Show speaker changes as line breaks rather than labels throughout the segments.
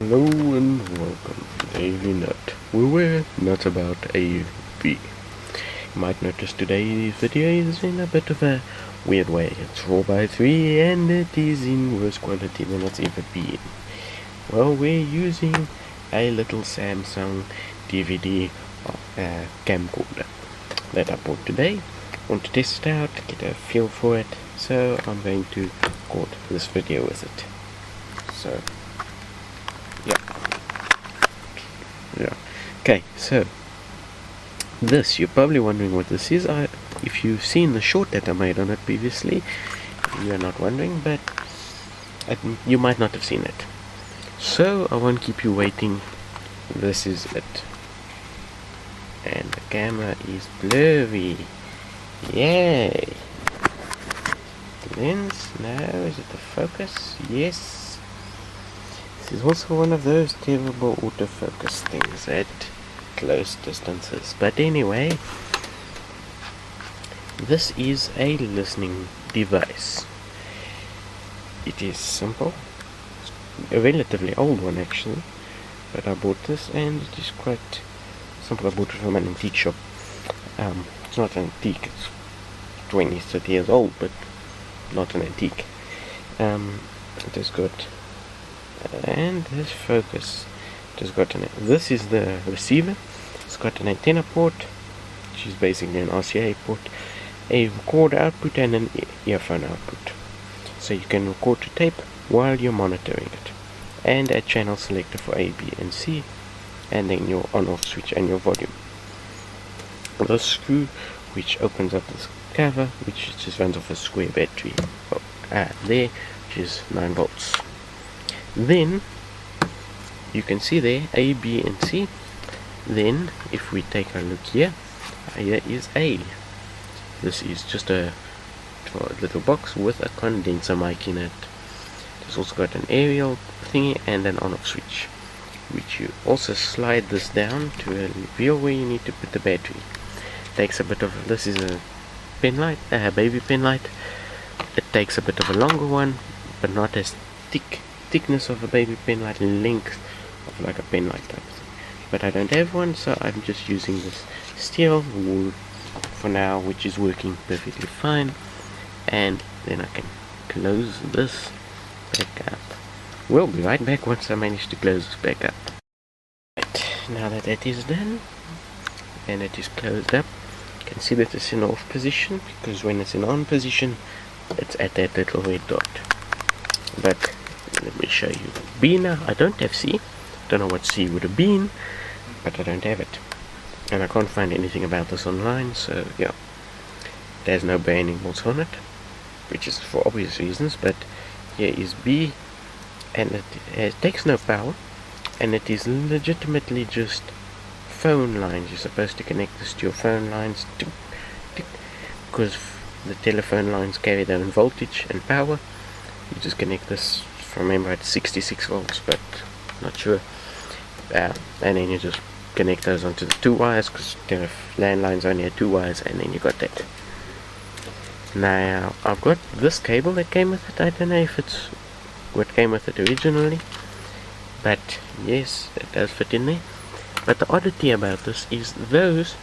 Hello and welcome to Daily Nut, where we're nuts about AV. You might notice today's video is in a bit of a weird way. It's 4x3 and it is in worse quality than it's ever been. Well, we're using a little Samsung DVD camcorder that I bought today. I want to test it out, get a feel for it, so I'm going to record this video with it. So, yeah. Okay, so this, you're probably wondering what this is. If you've seen the short that I made on it previously, you're not wondering, but you might not have seen it. So I won't keep you waiting. This is it. And the camera is blurry. Yay! The lens, no, is it the focus? Yes. This is also one of those terrible autofocus things at close distances. But anyway, this is a listening device. It is simple, a relatively old one actually, but I bought this and it is quite simple. I bought it from an antique shop. It's not an antique, it's 20-30 years old, but not an antique. It has got and this focus, it has got this is the receiver. It's got an antenna port, which is basically an RCA port, a record output and an earphone output, so you can record to tape while you're monitoring it, and a channel selector for A, B and C, and then your on-off switch and your volume. The screw which opens up this cover, which just runs off a square battery there, which is 9 volts. Then you can see there A, B and C. Then if we take a look here, here is A. This is just a little box with a condenser mic in it. It's also got an aerial thingy and an on-off switch, which you also slide this down to a reveal where you need to put the battery. Takes a bit of, this is a pen light, a baby pen light. It takes a bit of a longer one, but not as thickness of a baby pen light, length of like a pen light type thing. But I don't have one, so I'm just using this steel wool for now, which is working perfectly fine. And then I can close this back up. We'll be right back once I manage to close this back up. Right, now that that is done and it is closed up, you can see that it's in off position, because when it's in on position it's at that little red dot. But let me show you B now. I don't have C. Don't know what C would have been, but I don't have it, and I can't find anything about this online, so yeah, there's no branding bolts on it, which is for obvious reasons. But here is B, and it takes no power, and it is legitimately just phone lines. You're supposed to connect this to your phone lines, because the telephone lines carry their own voltage and power. You just connect this, remember it's 66 volts, but not sure. And then you just connect those onto the 2 wires, because landlines only had 2 wires, and then you got that. Now I've got this cable that came with it. I don't know if it's what came with it originally, but yes, it does fit in there. But the oddity about this is those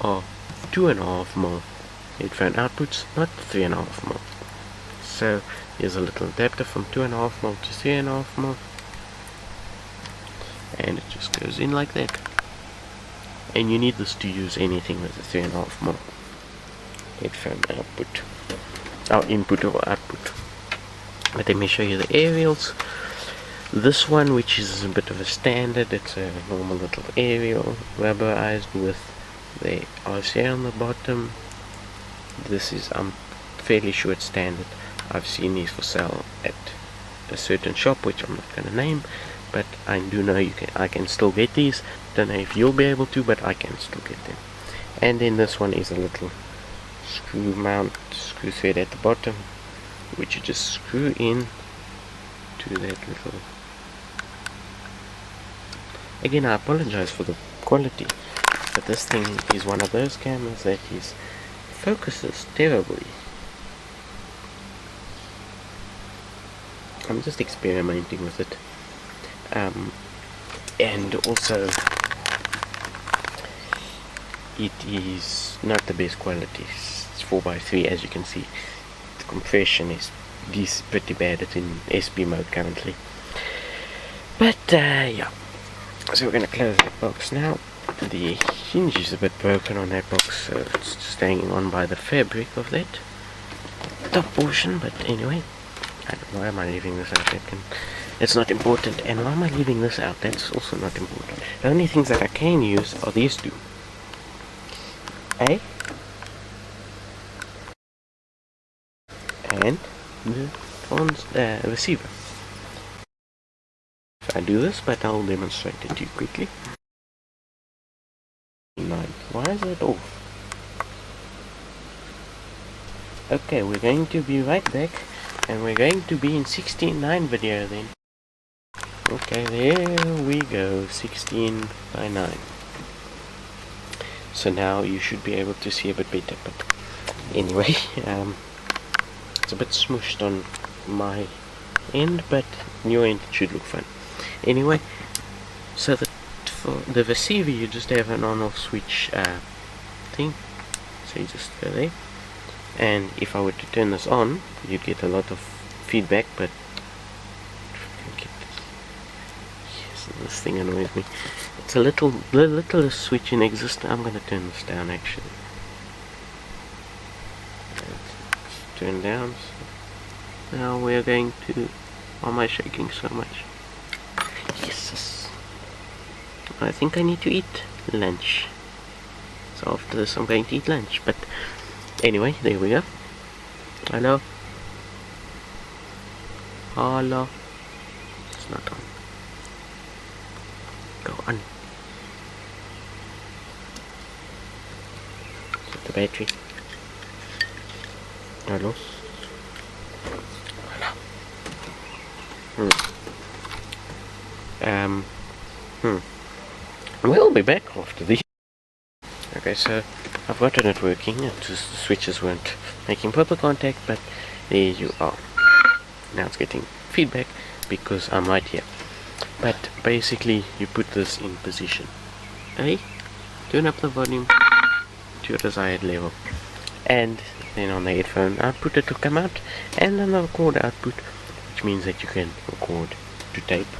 are 2.5mm headphone outputs, not 3.5mm. So here's a little adapter from 2.5mm to 3.5mm, and it just goes in like that. And you need this to use anything with a 3.5mm headphone output, or input or output. But let me show you the aerials. This one, which is a bit of a standard, it's a normal little aerial, rubberized with the RCA on the bottom. This is, I'm fairly sure it's standard. I've seen these for sale at a certain shop, which I'm not going to name, but I do know I can still get these. Don't know if you'll be able to, but I can still get them. And then this one is a little screw thread at the bottom, which you just screw in to that little. Again, I apologize for the quality, but this thing is one of those cameras that focuses terribly. I'm just experimenting with it. and also it is not the best quality. It's 4x3, as you can see. The compression is pretty bad. It's in SP mode currently. But yeah, so we're gonna close that box now. The hinge is a bit broken on that box, so it's just hanging on by the fabric of that top portion. But anyway, why am I leaving this out? It's not important. And why am I leaving this out? That's also not important. The only things that I can use are these two. A and the phone's receiver. So I do this, but I'll demonstrate it to you quickly. 9. Why is it off? Okay, we're going to be right back, and we're going to be in 16:9 video then. Okay, there we go, 16:9. So now you should be able to see a bit better, but anyway, it's a bit smooshed on my end, but on your end it should look fine. Anyway, so for the receiver you just have an on-off switch thing, so you just go there, and if I were to turn this on you'd get a lot of feedback, but yes, this thing annoys me. It's the littlest switch in existence. I'm gonna turn this down actually. Let's turn down. So now we're going to. Why am I shaking so much? Yes. I think I need to eat lunch. So after this I'm going to eat lunch. But anyway, there we go. Hello. Hello. It's not on. Go on. Set the battery. Hello. We'll be back after this. Okay, so I've gotten it working. It's just the switches weren't making proper contact, but there you are. Now it's getting feedback because I'm right here. But basically you put this in position. A, turn up the volume to your desired level, and then on the headphone output it will come out, and then the record output, which means that you can record to tape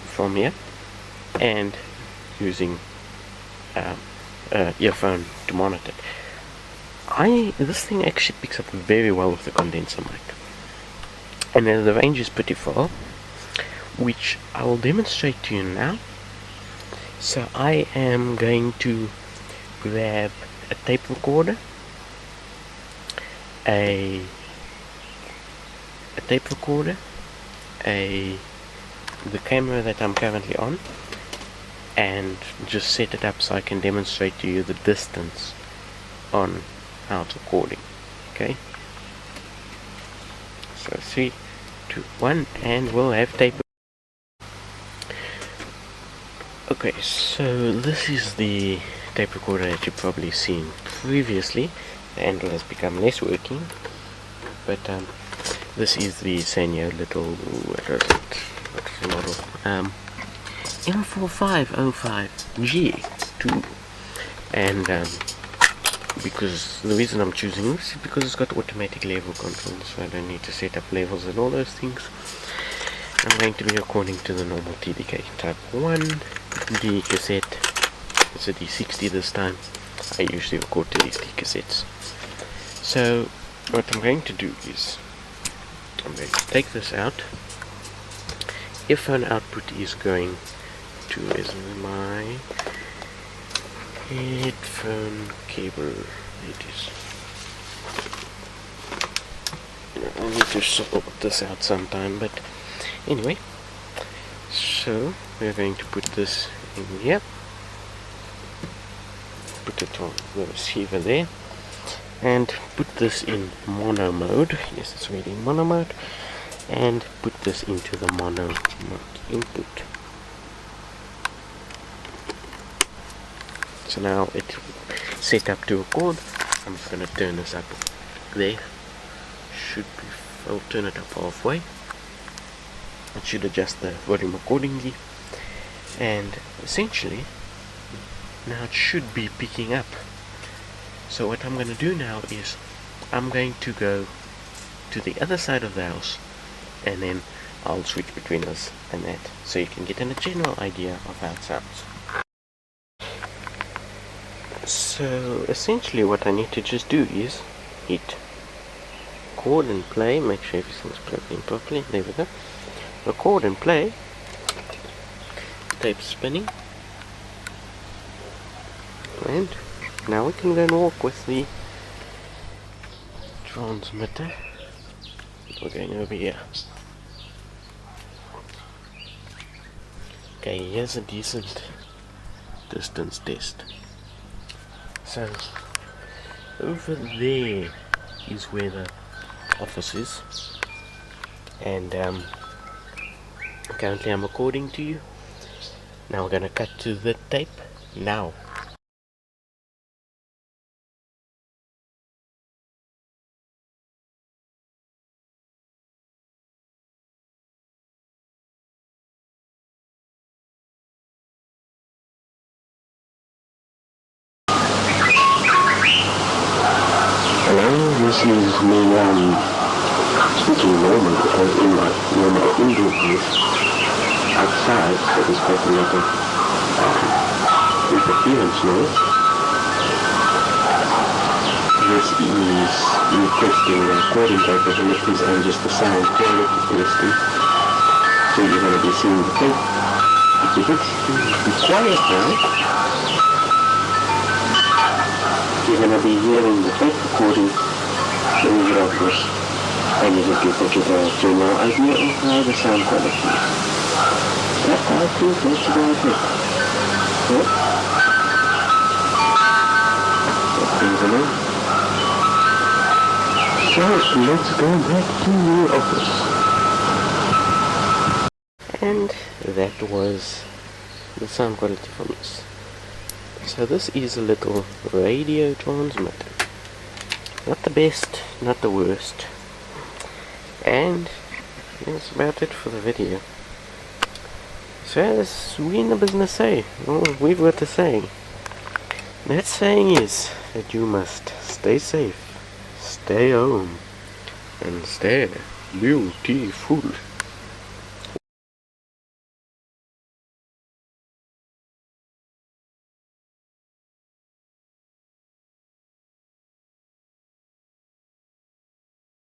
from here and using earphone to monitor it. This thing actually picks up very well with the condenser mic, and then the range is pretty far, which I will demonstrate to you now. So I am going to grab a tape recorder, the camera that I'm currently on, and just set it up so I can demonstrate to you the distance on how it's recording. Okay, so 3, 2, 1, and we'll have tape. Okay, so this is the tape recorder that you've probably seen previously. The handle has become less working, but this is the Sanyo little, what is it? What's the model? M4505G2, and because the reason I'm choosing this is because it's got automatic level control, so I don't need to set up levels and all those things. I'm going to be recording to the normal TDK Type 1 D cassette. It's a D60 this time. I usually record to these D cassettes. So what I'm going to do is I'm going to take this out. Earphone output is going to, is my headphone cable. It is. I need to sort this out sometime, but anyway. So we're going to put this in here. Put it on the receiver there, and put this in mono mode. Yes, it's already in mono mode, and put this into the mono mode input. So now it's set up to record. I'm just going to turn this up there. Should be, I'll turn it up halfway. it should adjust the volume accordingly, and essentially now it should be picking up. So what I'm going to do now is I'm going to go to the other side of the house, and then I'll switch between this and that, so you can get a general idea of how it sounds. So essentially what I need to just do is hit record and play, make sure everything's plugged in properly, there we go, record and play, tape spinning, and now we can go and walk with the transmitter. We're going over here. Okay, here's a decent distance test. So over there is where the office is, and currently I'm recording to you. Now we're going to cut to the tape now.
Hello, this is me speaking normally in my normal indoor voice outside, but there's quite a lot of interference noise. This is me testing the recording capabilities and just the sound quality testing. So you're going to be seeing the tape. If it's quiet now, you're going to be hearing the tape recording over of this, and you can get a general idea of how the sound quality is. That's how I think that's about it. Yep. That thing's alone. So let's go back to your office.
And that was the sound quality from this. So this is a little radio transmitter. Not the best, not the worst. And that's about it for the video. So as we in the business say, well, we've got a saying. That saying is that you must stay safe, stay home, and stay beautiful.